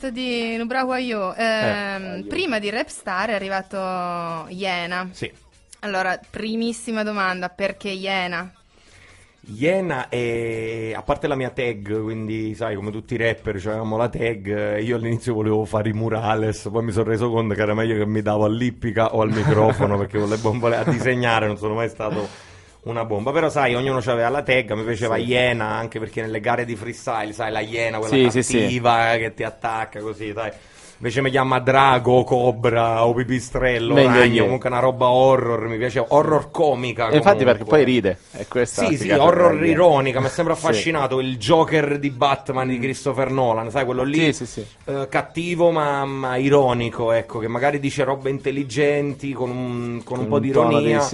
proposito di Nubrawa Io, prima di Rapstar è arrivato Iena. Sì. Allora, primissima domanda, perché Iena? Iena è, a parte la mia tag, quindi sai, come tutti i rapper, avevamo la tag, io all'inizio volevo fare i murales, poi mi sono reso conto che era meglio che mi davo all'ippica o al microfono, perché con le bombole a disegnare non sono mai stato una bomba. Però sai, ognuno aveva la tag, mi piaceva Iena, anche perché nelle gare di freestyle, sai, la iena, quella cattiva che ti attacca, così, sai. Invece mi chiama Drago, Cobra o Pipistrello, Ragno, comunque una roba horror, mi piace, horror comica. E infatti perché poi ride, è questa. Sì, horror ironica, mi è sempre affascinato il Joker di Batman di Christopher Nolan, sai, quello lì cattivo ma ironico, ecco, che magari dice robe intelligenti con un po' di ironia,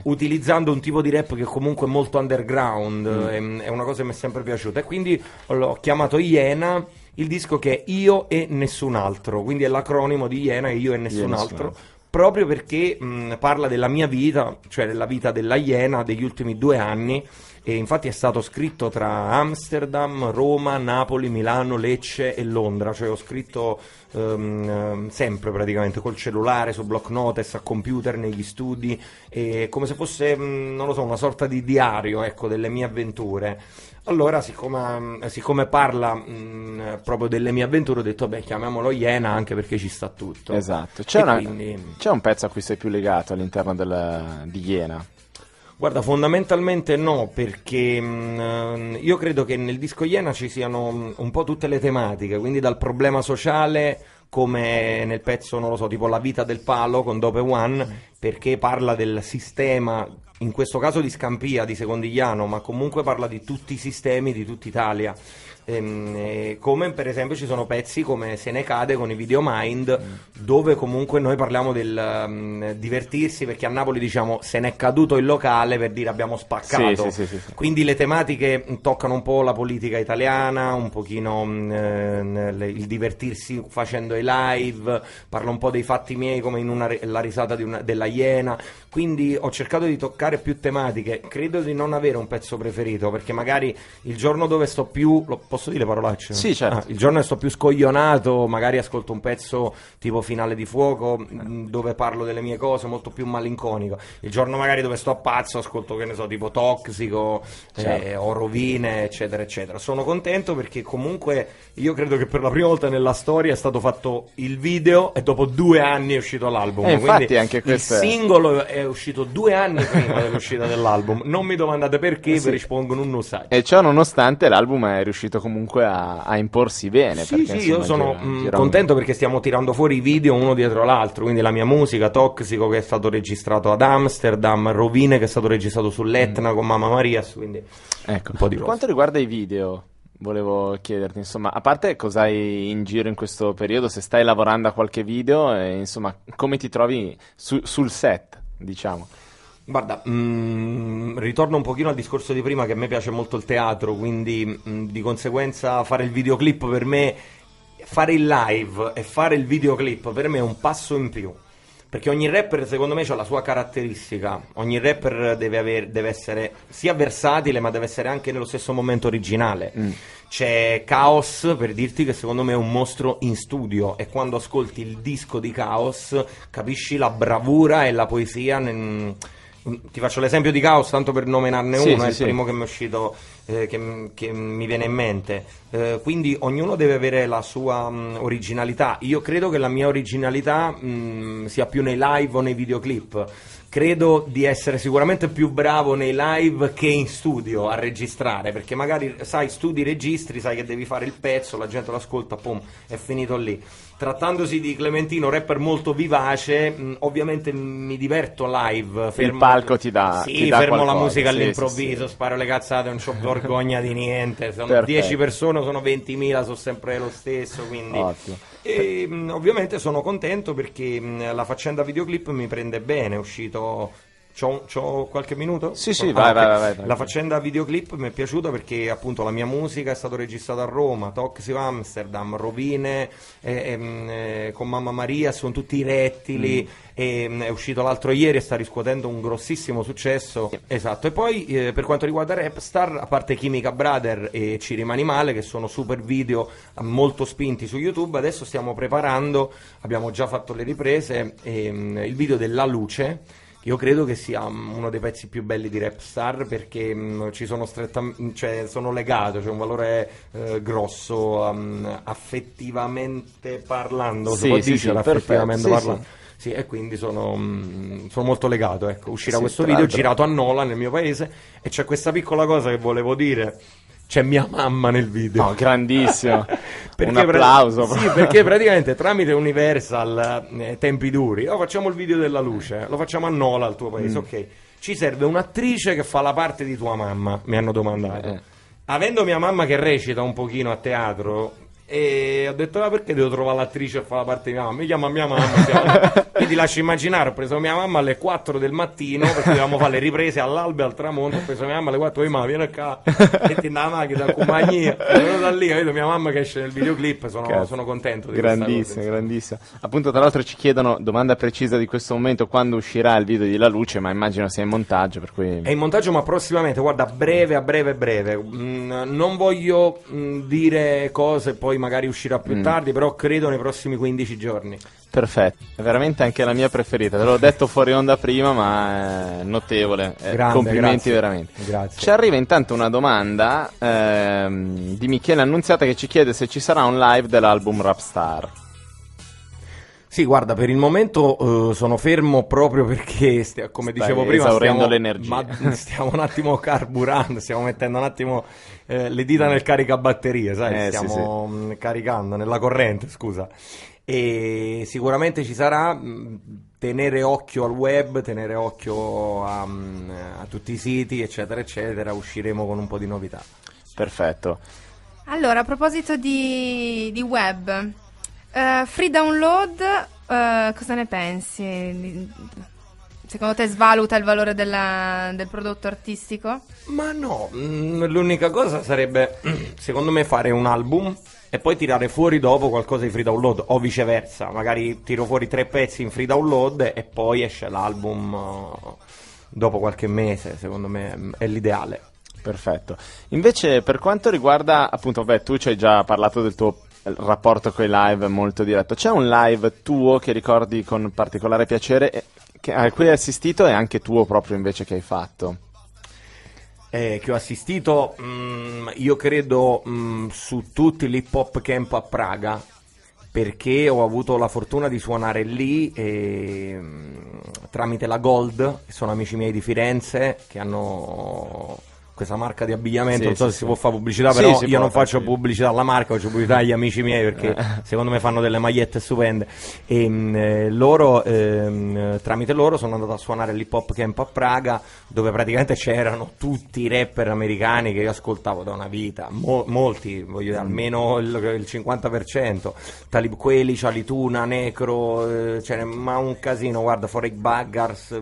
utilizzando un tipo di rap che comunque è molto underground, è una cosa che mi è sempre piaciuta, e quindi l'ho chiamato Iena. Il disco che è Io e Nessun Altro, quindi è l'acronimo di Iena, e Io e Nessun Altro, proprio perché parla della mia vita, cioè della vita della Iena degli ultimi 2 anni, e infatti è stato scritto tra Amsterdam, Roma, Napoli, Milano, Lecce e Londra, cioè ho scritto sempre praticamente col cellulare, su block notes, a computer, negli studi, come se fosse, non lo so, una sorta di diario, ecco, delle mie avventure. Allora, siccome parla proprio delle mie avventure, ho detto, beh, chiamiamolo Iena, anche perché ci sta tutto. Esatto. C'è un pezzo a cui sei più legato all'interno di Iena? Guarda, fondamentalmente no, perché io credo che nel disco Iena ci siano un po' tutte le tematiche, quindi dal problema sociale, come nel pezzo, non lo so, tipo La vita del palo con Dope One, perché parla del sistema, in questo caso di Scampia, di Secondigliano, ma comunque parla di tutti i sistemi di tutta Italia. Come per esempio ci sono pezzi come Se ne cade con i Videomind, dove comunque noi parliamo del divertirsi, perché a Napoli diciamo se n'è caduto il locale, per dire abbiamo spaccato. Quindi le tematiche toccano un po' la politica italiana, un pochino il divertirsi facendo i live, parlo un po' dei fatti miei, come in la risata della Iena. Quindi ho cercato di toccare più tematiche. Credo di non avere un pezzo preferito, perché magari il giorno dove sto più, posso dire parolacce? Sì, certo. Il giorno che sto più scoglionato, magari ascolto un pezzo tipo Finale di Fuoco, dove parlo delle mie cose, molto più malinconico. Il giorno magari dove sto a pazzo ascolto, che ne so, tipo Toxico, o Rovine, eccetera eccetera. Sono contento perché comunque io credo che per la prima volta nella storia è stato fatto il video e dopo 2 anni è uscito l'album. Infatti anche questo il singolo è uscito 2 anni prima dell'uscita dell'album. Non mi domandate perché, vi rispongo non lo sai. E ciò nonostante l'album è riuscito comunque a imporsi bene. Sì, perché, io sono contento perché stiamo tirando fuori i video uno dietro l'altro, quindi la mia musica, Toxico che è stato registrato ad Amsterdam, Rovine che è stato registrato sull'Etna con Mamma Marias, quindi ecco. Un po' di per quanto riguarda i video, volevo chiederti, insomma, a parte cosa hai in giro in questo periodo, se stai lavorando a qualche video, e, insomma, come ti trovi sul set, diciamo? Guarda, ritorno un pochino al discorso di prima, che a me piace molto il teatro, quindi di conseguenza fare il videoclip per me, fare il live e fare il videoclip per me è un passo in più, perché ogni rapper secondo me ha la sua caratteristica, ogni rapper deve essere sia versatile, ma deve essere anche nello stesso momento originale. C'è Chaos, per dirti, che secondo me è un mostro in studio, e quando ascolti il disco di Chaos capisci la bravura e la poesia ti faccio l'esempio di Chaos tanto per nominarne uno, è il primo che mi è uscito, che mi viene in mente. Quindi ognuno deve avere la sua originalità. Io credo che la mia originalità sia più nei live o nei videoclip. Credo di essere sicuramente più bravo nei live che in studio a registrare, perché magari sai, studi, registri, sai che devi fare il pezzo, la gente lo ascolta, pum, è finito lì. Trattandosi di Clementino, rapper molto vivace, ovviamente mi diverto live. Il palco ti dà fermo qualcosa, la musica all'improvviso, sparo le cazzate, non c'ho vergogna di niente. Sono 10 persone, sono 20.000, sono sempre lo stesso, quindi ovviamente sono contento perché la faccenda videoclip mi prende bene. È uscito C'ho qualche minuto? Sì, Ok. vai. La faccenda videoclip mi è piaciuta perché appunto la mia musica è stata registrata a Roma, Toxic Amsterdam, Rovine, con Mamma Maria, sono tutti rettili, è uscito l'altro ieri e sta riscuotendo un grossissimo successo. Esatto, e poi per quanto riguarda Rapstar, a parte Chimica Brother e Ci rimani male, che sono super video molto spinti su YouTube, adesso stiamo preparando, abbiamo già fatto le riprese, il video della luce. Io credo che sia uno dei pezzi più belli di Rapstar perché ci sono cioè sono legato, c'è un valore grosso affettivamente parlando, si può dire affettivamente parlando. Sì, e quindi sono molto legato, ecco. Uscirà questo video girato a Nola nel mio paese e c'è questa piccola cosa che volevo dire. C'è mia mamma nel video. Oh, grandissimo. Un applauso. Sì, perché praticamente tramite Universal, tempi duri, facciamo il video della luce, lo facciamo a Nola, al tuo paese, ok. Ci serve un'attrice che fa la parte di tua mamma, mi hanno domandato. Avendo mia mamma che recita un pochino a teatro, e ho detto, perché devo trovare l'attrice che fa la parte di mia mamma? Mi chiama mia mamma. Quindi lascio immaginare, ho preso mia mamma alle 4 del mattino perché dovevamo fare le riprese all'alba e al tramonto. Ho preso mia mamma alle 4 di mamma, vieni qua, metti nella macchina, compagnia. Sono da lì, vedo mia mamma che esce nel videoclip, sono contento di grandissimo. Appunto, tra l'altro ci chiedono, domanda precisa di questo momento, quando uscirà il video di La Luce, ma immagino sia in montaggio, per cui... È in montaggio, ma prossimamente, guarda, a breve. Non voglio dire cose, poi magari uscirà più tardi, però credo nei prossimi 15 giorni. Perfetto, è veramente anche la mia preferita, te l'ho detto fuori onda prima, ma è notevole, complimenti, grazie. Veramente. Grazie. Ci arriva intanto una domanda di Michele Annunziata che ci chiede se ci sarà un live dell'album Rapstar. Sì, guarda, per il momento sono fermo proprio perché, come dicevo prima, esaurendo l'energia. Stiamo un attimo carburando, stiamo mettendo un attimo le dita nel caricabatterie, sai? Stiamo caricando nella corrente, scusa. E sicuramente ci sarà, tenere occhio al web, tenere occhio a tutti i siti, eccetera, eccetera. Usciremo con un po' di novità. Perfetto. Allora, a proposito di web, free download, cosa ne pensi? Secondo te svaluta il valore del prodotto artistico? Ma no, l'unica cosa sarebbe, secondo me, fare un album e poi tirare fuori dopo qualcosa di free download, o viceversa, magari tiro fuori 3 pezzi in free download e poi esce l'album dopo qualche mese, secondo me è l'ideale. Perfetto. Invece per quanto riguarda, appunto, tu ci hai già parlato del tuo rapporto con i live molto diretto, c'è un live tuo che ricordi con particolare piacere, a cui hai assistito, e anche tuo proprio invece che hai fatto? Che ho assistito, io credo su tutti l'Hip Hop Camp a Praga, perché ho avuto la fortuna di suonare lì tramite la Gold, che sono amici miei di Firenze, che hanno questa marca di abbigliamento, non so se si può fare pubblicità, però io non faccio pubblicità alla marca, faccio pubblicità agli amici miei perché secondo me fanno delle magliette stupende, e loro, tramite loro sono andato a suonare l'Hip Hop Camp a Praga, dove praticamente c'erano tutti i rapper americani che io ascoltavo da una vita, molti, voglio dire, almeno il 50%, Talib Kweli, Charlie Tuna, Necro, ma un casino, guarda, Foreign Buggers.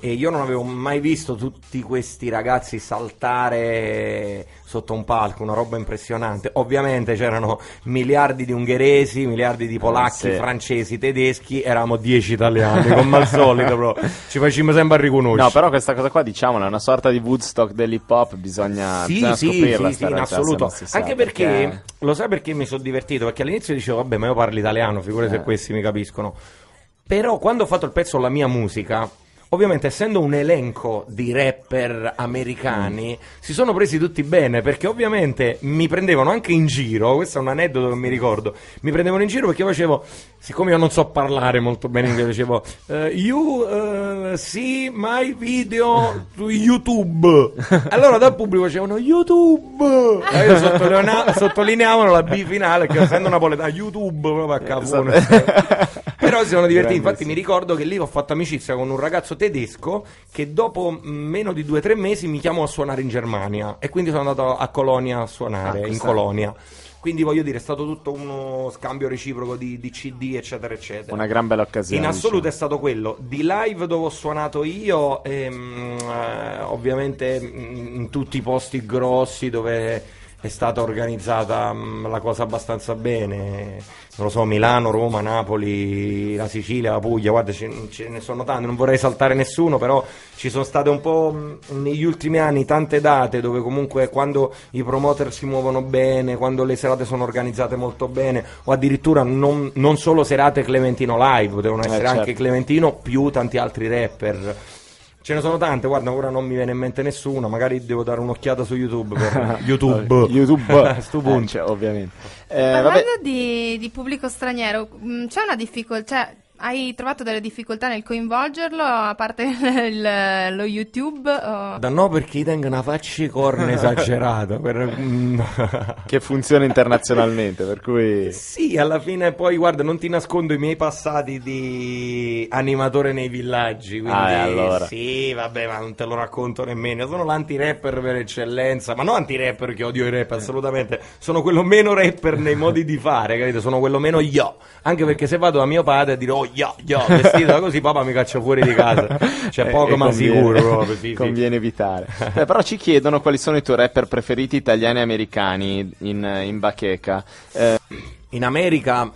E io non avevo mai visto tutti questi ragazzi saltare sotto un palco, una roba impressionante. Ovviamente c'erano miliardi di ungheresi, miliardi di polacchi, francesi, tedeschi, eravamo 10 italiani, come al solito, però ci facciamo sempre a riconoscere. No, però questa cosa qua, diciamola, è una sorta di Woodstock dell'hip hop, bisogna scoprirla. Sì, in assoluto. Anche perché, lo sai perché mi sono divertito? Perché all'inizio dicevo, vabbè, ma io parlo italiano, figurati se questi mi capiscono. Però quando ho fatto il pezzo La mia musica, ovviamente, essendo un elenco di rapper americani, si sono presi tutti bene, perché ovviamente mi prendevano anche in giro. Questo è un aneddoto che mi ricordo. Mi prendevano in giro perché io facevo, siccome io non so parlare molto bene inglese, dicevo you see my video su YouTube. Allora dal pubblico facevano YouTube, e io sottolineavano la B finale, che essendo napoletano, YouTube proprio a cafone. Però si sono divertiti. Infatti mi ricordo che lì ho fatto amicizia con un ragazzo tedesco che dopo meno di 2 o 3 mesi mi chiamò a suonare in Germania, e quindi sono andato a Colonia a suonare, in Colonia. quindi voglio dire, è stato tutto uno scambio reciproco di CD, eccetera, eccetera. Una gran bella occasione. In assoluto diciamo. è stato quello. Di live dove ho suonato io, ovviamente in tutti i posti grossi dove è stata organizzata la cosa abbastanza bene, non lo so, Milano, Roma, Napoli, la Sicilia, la Puglia, guarda, ce ne sono tante, non vorrei saltare nessuno, però ci sono state un po' negli ultimi anni tante date dove comunque quando i promoter si muovono bene, quando le serate sono organizzate molto bene, o addirittura non solo serate Clementino live, potevano essere certo. anche Clementino più tanti altri rapper. Ce ne sono tante, guarda, ora non mi viene in mente nessuna, magari devo dare un'occhiata su YouTube per YouTube. sto punto. Cioè, ovviamente. Parlando Vabbè, di pubblico straniero, c'è una difficoltà, cioè, hai trovato delle difficoltà nel coinvolgerlo, a parte lo YouTube? Da no, perché tengo una faccia di corna esagerata. che funziona internazionalmente, per cui... Sì, alla fine poi, guarda, non ti nascondo i miei passati di animatore nei villaggi, quindi allora. sì, vabbè, ma non te lo racconto nemmeno. Sono l'anti-rapper per eccellenza, ma non anti-rapper che odio i rap, assolutamente. Sono quello meno rapper nei modi di fare, capito? Sono quello meno yo. Anche perché se vado da mio padre a dire oh yo, vestito così papà mi caccia fuori di casa. C'è poco ma sicuro proprio, sì. Conviene evitare. Però ci chiedono quali sono i tuoi rapper preferiti italiani e americani in bacheca. In America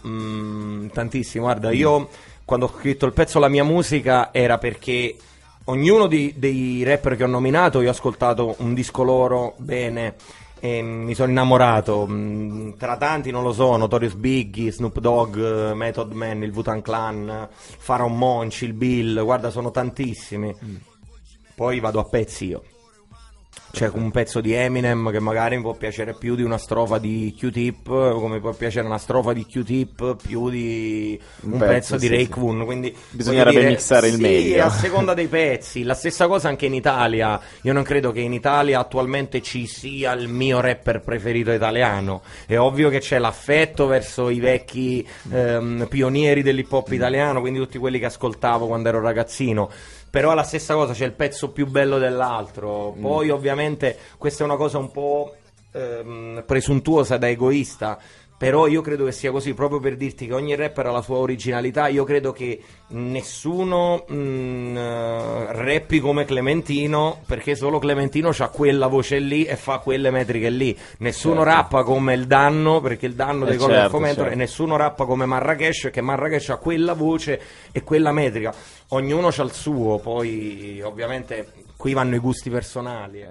tantissimo, guarda, io quando ho scritto il pezzo La mia musica era perché ognuno dei rapper che ho nominato io ho ascoltato un disco loro bene e mi sono innamorato, tra tanti non lo so, Notorious Biggie, Snoop Dogg, Method Man, il Wu-Tang Clan, Pharoah Monch, il Bill, guarda, sono tantissimi. Poi vado a pezzi io. C'è un pezzo di Eminem che magari mi può piacere più di una strofa di Q-Tip, come può piacere una strofa di Q-Tip più di un pezzo di Raekwon, quindi bisognerebbe mixare il sì, meglio. a seconda dei pezzi. La stessa cosa anche in Italia. Io non credo che in Italia attualmente ci sia il mio rapper preferito italiano. È ovvio che c'è l'affetto verso i vecchi pionieri dell'hip hop italiano, quindi tutti quelli che ascoltavo quando ero ragazzino. Però è la stessa cosa, c'è il pezzo più bello dell'altro. Poi ovviamente questa è una cosa un po' presuntuosa da egoista, però io credo che sia così, proprio per dirti che ogni rapper ha la sua originalità. Io credo che nessuno rappi come Clementino, perché solo Clementino c'ha quella voce lì e fa quelle metriche lì. Nessuno rappa come il Danno, perché il Danno dei Color Fomentor, e nessuno rappa come Marrakesh, perché Marrakesh ha quella voce e quella metrica. Ognuno c'ha il suo, poi ovviamente qui vanno i gusti personali.